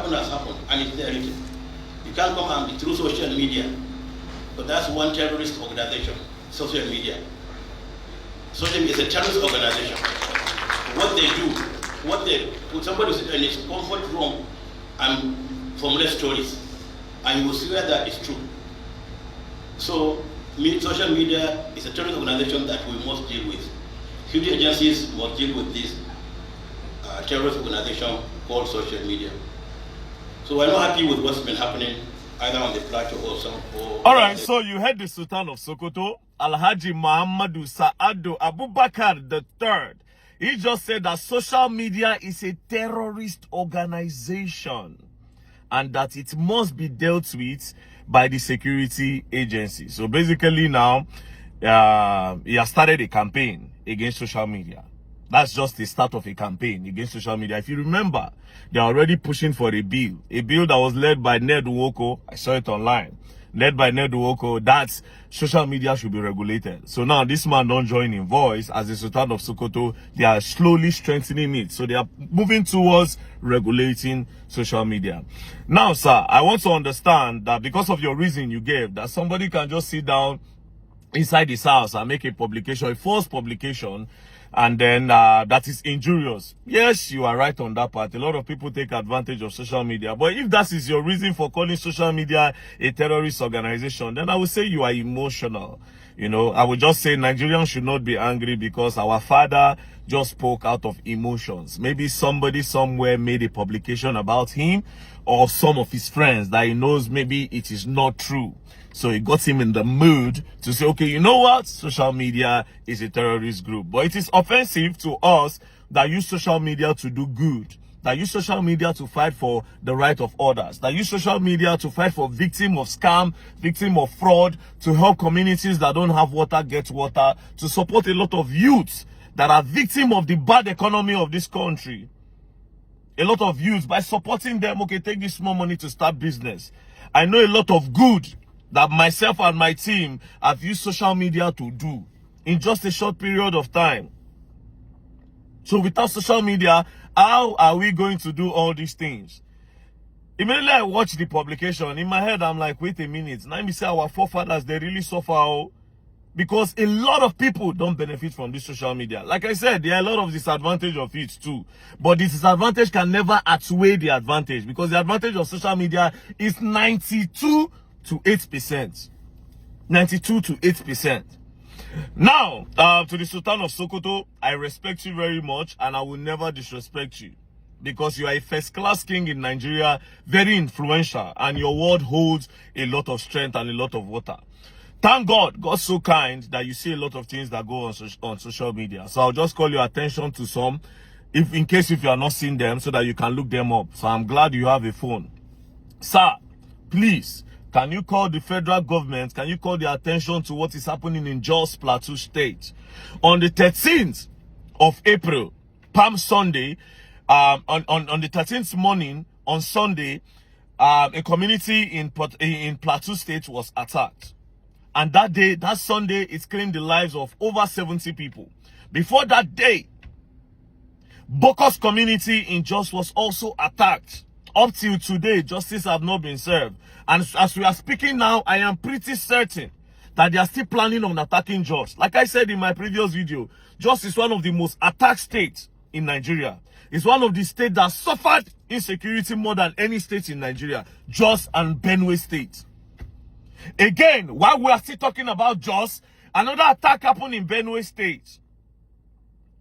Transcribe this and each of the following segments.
happened has happened, and it's there written. You can't come and be through social media, but that's one terrorist organization, social media. Social media is a terrorist organization. What they do, put somebody in his comfort room and formulate stories, and you will swear that it's true. So, social media is a terrorist organization that we must deal with. Security agencies must deal with this terrorist organization called social media. So we're not happy with what's been happening either on the plateau or some. All right, so you heard the Sultan of Sokoto, Alhaji Muhammadu Sa'adu Abubakar III. He just said that social media is a terrorist organization and that it must be dealt with by the security agency. So basically now, he has started a campaign against social media. That's just the start of a campaign against social media. If you remember, they're already pushing for a bill that was led by Ned Nwoko. I saw it online. Led by Ned Nwoko, that social media should be regulated. So now this man don't join in voice as the Sultan of Sokoto. They are slowly strengthening it. So they are moving towards regulating social media. Now, sir, I want to understand that because of your reason you gave, that somebody can just sit down inside his house and make a publication, a false publication, and then that is injurious. Yes, you are right on that part. A lot of people take advantage of social media. But if that is your reason for calling social media a terrorist organization, then I would say you are emotional. You know, I would just say Nigerians should not be angry because our father just spoke out of emotions. Maybe somebody somewhere made a publication about him or some of his friends that he knows maybe it is not true. So it got him in the mood to say, okay, you know what? Social media is a terrorist group. But it is offensive to us that use social media to do good, that use social media to fight for the right of others, that use social media to fight for victims of scam, victims of fraud, to help communities that don't have water get water, to support a lot of youths that are victims of the bad economy of this country. A lot of youths, by supporting them, okay, take this small money to start business. I know a lot of good that myself and my team have used social media to do in just a short period of time. So without social media, how are we going to do all these things? Immediately I watched the publication, in my head I'm like, wait a minute, now me say our forefathers, they really suffer, because a lot of people don't benefit from this social media. Like I said, there are a lot of disadvantage of it too. But the disadvantage can never outweigh the advantage, because the advantage of social media is 92 to 8%. 92 to 8%. Now, to the Sultan of Sokoto, I respect you very much and I will never disrespect you, because you are a first-class king in Nigeria, very influential, and your word holds a lot of strength and a lot of water. Thank God, God's so kind that you see a lot of things that go on social media. So I'll just call your attention to some, in case you are not seeing them, so that you can look them up. So I'm glad you have a phone. Sir, please, can you call the federal government? Can you call their attention to what is happening in Jos Plateau State? On the 13th of April, Palm Sunday, on the 13th morning, on Sunday, a community in Plateau State was attacked. And that day, that Sunday, it claimed the lives of over 70 people. Before that day, Bokos community in Jos was also attacked. Up till today, justice have not been served. And as we are speaking now, I am pretty certain that they are still planning on attacking Jos. Like I said in my previous video, Jos is one of the most attacked states in Nigeria. It's one of the states that suffered insecurity more than any state in Nigeria. Jos and Benue State. Again, while we are still talking about Jos, another attack happened in Benue State.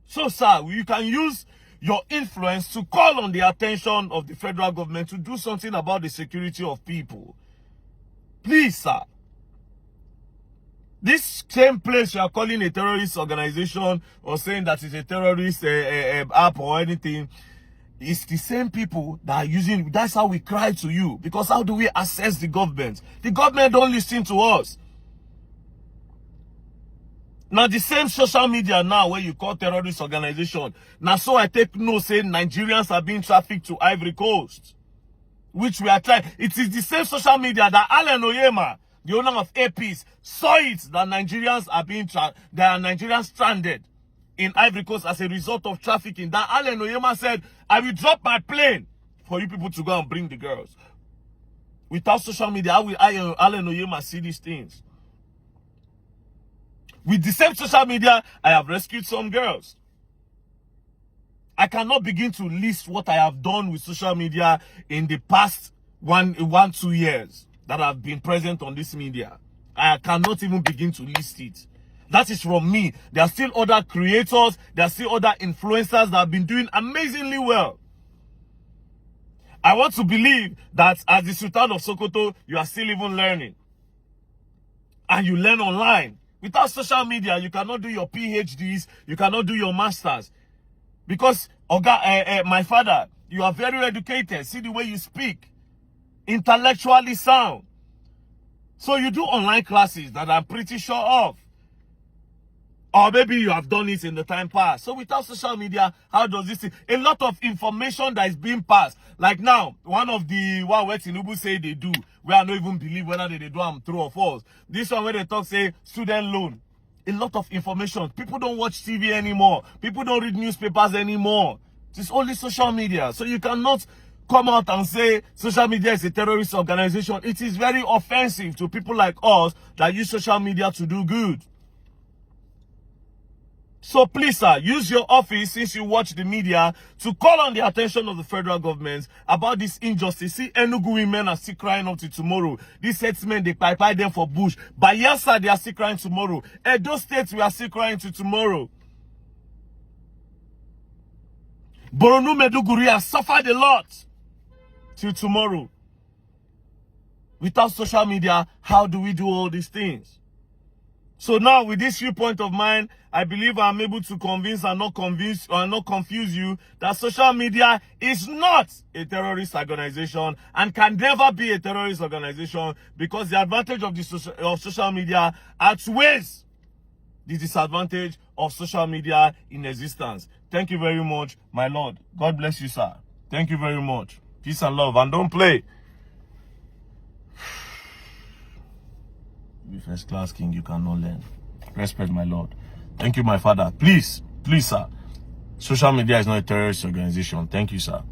So, sir, you can use your influence to call on the attention of the federal government to do something about the security of people. Please, sir. This same place you are calling a terrorist organization or saying that it's a terrorist app or anything, it's the same people that are using. That's how we cry to you. Because how do we assess the government? The government don't listen to us. Now the same social media now where you call terrorist organization. Now so I take note saying Nigerians are being trafficked to Ivory Coast. Which we are trying. It is the same social media that Alan Oyema, the owner of APs, saw it that Nigerians are being there are Nigerians stranded in Ivory Coast as a result of trafficking. That Alan Oyema said, I will drop my plane for you people to go and bring the girls. Without social media, how will Allen Oyema see these things? With the same social media, I have rescued some girls. I cannot begin to list what I have done with social media in the past 2 years that I've been present on this media. I cannot even begin to list it. That is from me. There are still other creators, there are still other influencers that have been doing amazingly well. I want to believe that as the Sultan of Sokoto, you are still even learning. And you learn online. Without social media, you cannot do your PhDs, you cannot do your masters. Because, my father, you are very educated. See the way you speak. Intellectually sound. So you do online classes that I'm pretty sure of. Or maybe you have done it in the time past. So without social media, how does this... A lot of information that is being passed. Like now, one of the one where Tinubu say they do, where I don't even believe whether they do them true or false. This one where they talk, say, student loan. A lot of information. People don't watch TV anymore. People don't read newspapers anymore. It's only social media. So you cannot come out and say social media is a terrorist organization. It is very offensive to people like us that use social media to do good. So please, sir, use your office, since you watch the media, to call on the attention of the federal government about this injustice. See, Enugu women are still crying up to tomorrow. These herdsmen, they buy them for bush. Bayelsa, they are still crying tomorrow. Edo State, we are still crying to tomorrow. Borno, Meduguri has suffered a lot till tomorrow. Without social media, how do we do all these things? So now, with this viewpoint of mine, I believe I'm able to convince and not confuse you that social media is not a terrorist organization and can never be a terrorist organization, because the advantage of social media outweighs the disadvantage of social media in existence. Thank you very much, my Lord. God bless you, sir. Thank you very much. Peace and love, and don't play. Be first class king, you cannot learn. Respect, my Lord. Thank you, my father. Please, sir. Social media is not a terrorist organization. Thank you, sir.